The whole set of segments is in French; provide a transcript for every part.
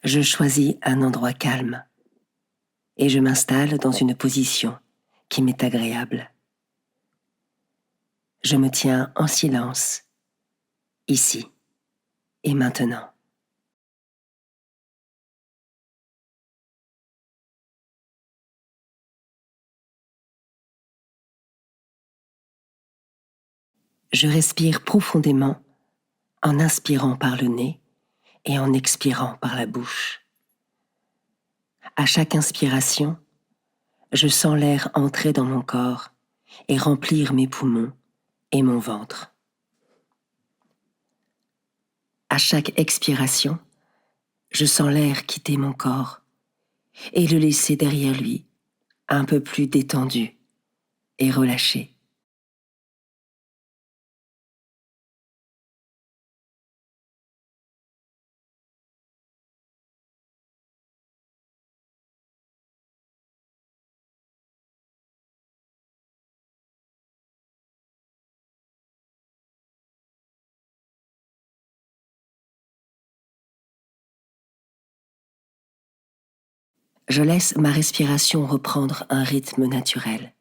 Je choisis un endroit calme et je m'installe dans une position qui m'est agréable. Je me tiens en silence, ici et maintenant. Je respire profondément en inspirant par le nez et en expirant par la bouche. À chaque inspiration, je sens l'air entrer dans mon corps et remplir mes poumons et mon ventre. À chaque expiration, je sens l'air quitter mon corps et le laisser derrière lui, un peu plus détendu et relâché. Je laisse ma respiration reprendre un rythme naturel.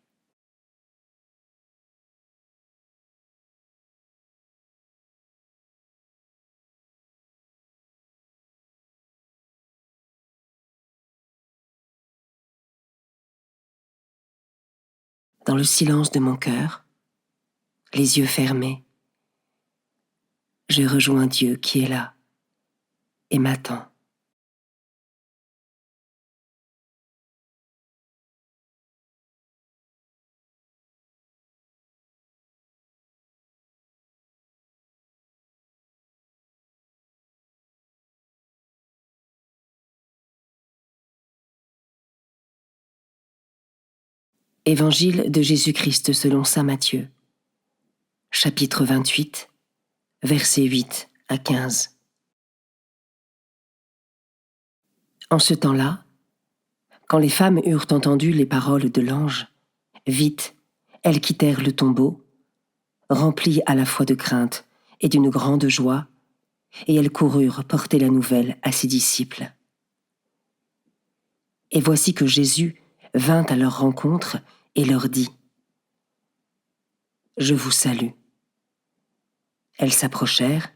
Dans le silence de mon cœur, les yeux fermés, je rejoins Dieu qui est là et m'attend. Évangile de Jésus-Christ selon saint Matthieu, chapitre 28, versets 8 à 15. En ce temps-là, quand les femmes eurent entendu les paroles de l'ange, vite, elles quittèrent le tombeau, remplies à la fois de crainte et d'une grande joie, et elles coururent porter la nouvelle à ses disciples. Et voici que Jésus vint à leur rencontre et leur dit : « Je vous salue. » Elles s'approchèrent,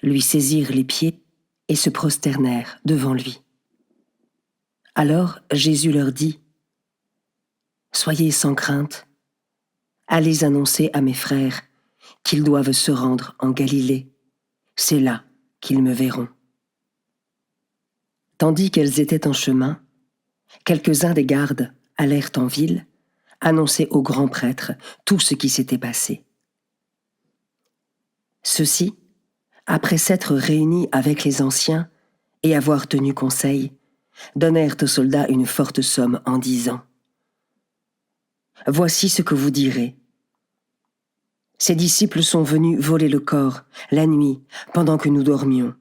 lui saisirent les pieds et se prosternèrent devant lui. Alors Jésus leur dit : « Soyez sans crainte, allez annoncer à mes frères qu'ils doivent se rendre en Galilée, c'est là qu'ils me verront. » Tandis qu'elles étaient en chemin, quelques-uns des gardes allèrent en ville annoncer au grand prêtre tout ce qui s'était passé. Ceux-ci, après s'être réunis avec les anciens et avoir tenu conseil, donnèrent aux soldats une forte somme en disant : « Voici ce que vous direz. Ces disciples sont venus voler le corps la nuit pendant que nous dormions.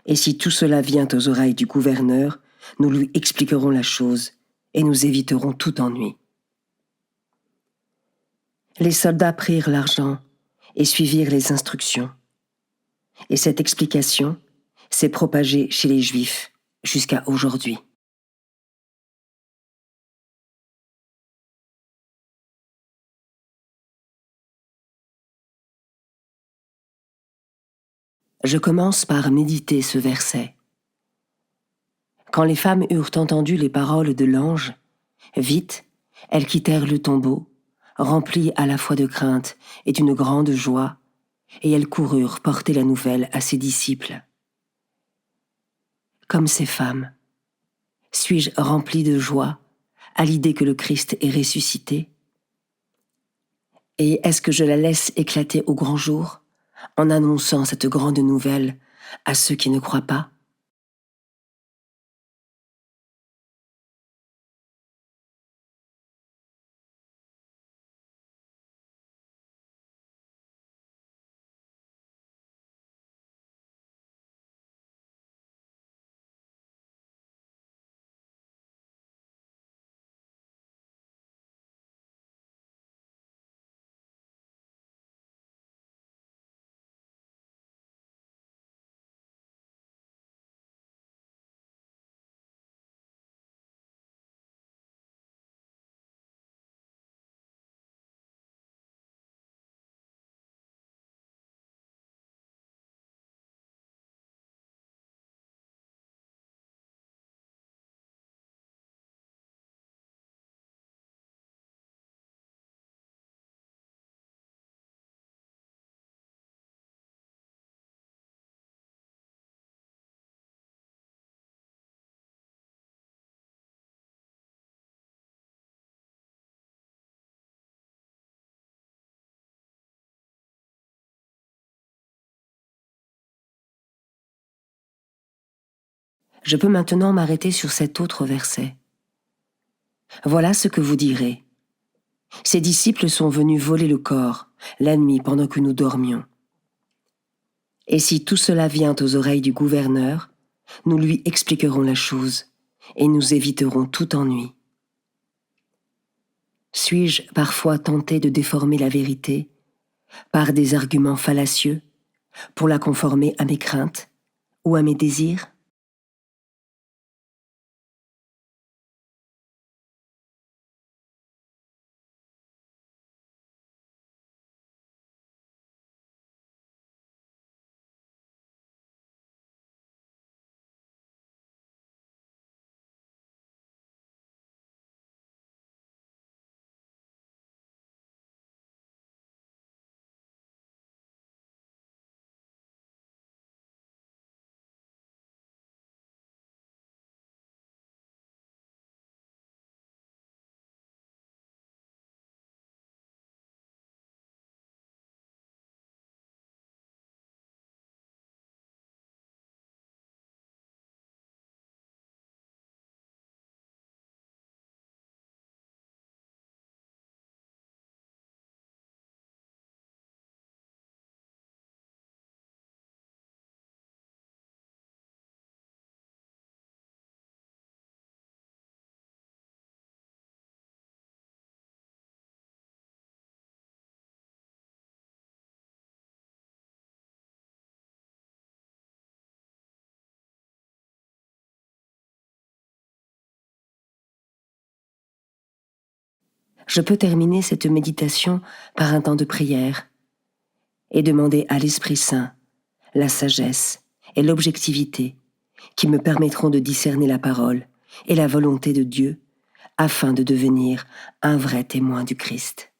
Et si tout cela vient aux oreilles du gouverneur, nous lui expliquerons la chose et nous éviterons tout ennui. » Les soldats prirent l'argent et suivirent les instructions. Et cette explication s'est propagée chez les Juifs jusqu'à aujourd'hui. Je commence par méditer ce verset. Quand les femmes eurent entendu les paroles de l'ange, vite, elles quittèrent le tombeau, remplies à la fois de crainte et d'une grande joie, et elles coururent porter la nouvelle à ses disciples. Comme ces femmes, suis-je remplie de joie à l'idée que le Christ est ressuscité ? Et est-ce que je la laisse éclater au grand jour, en annonçant cette grande nouvelle à ceux qui ne croient pas ? Je peux maintenant m'arrêter sur cet autre verset. Voilà ce que vous direz. Ses disciples sont venus voler le corps, la nuit pendant que nous dormions. Et si tout cela vient aux oreilles du gouverneur, nous lui expliquerons la chose et nous éviterons tout ennui. Suis-je parfois tenté de déformer la vérité par des arguments fallacieux pour la conformer à mes craintes ou à mes désirs ? Je peux terminer cette méditation par un temps de prière et demander à l'Esprit Saint la sagesse et l'objectivité qui me permettront de discerner la parole et la volonté de Dieu afin de devenir un vrai témoin du Christ.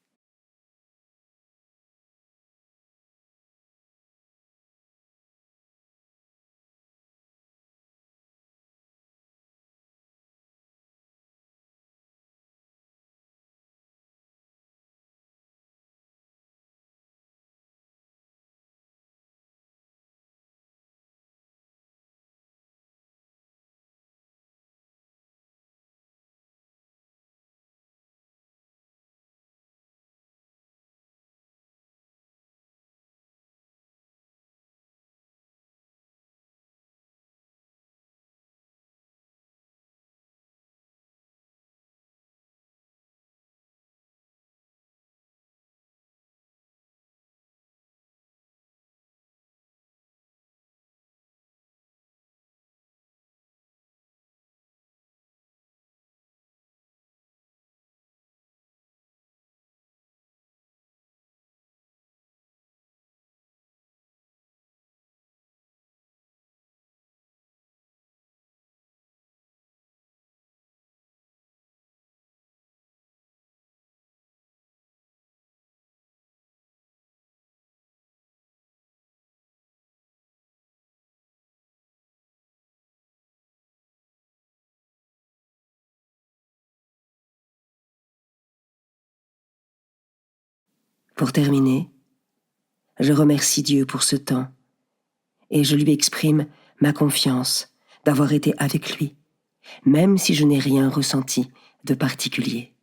Pour terminer, je remercie Dieu pour ce temps et je lui exprime ma confiance d'avoir été avec lui, même si je n'ai rien ressenti de particulier.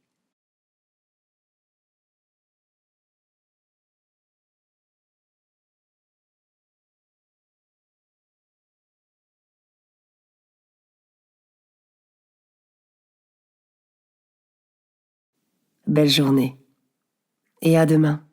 Belle journée et à demain.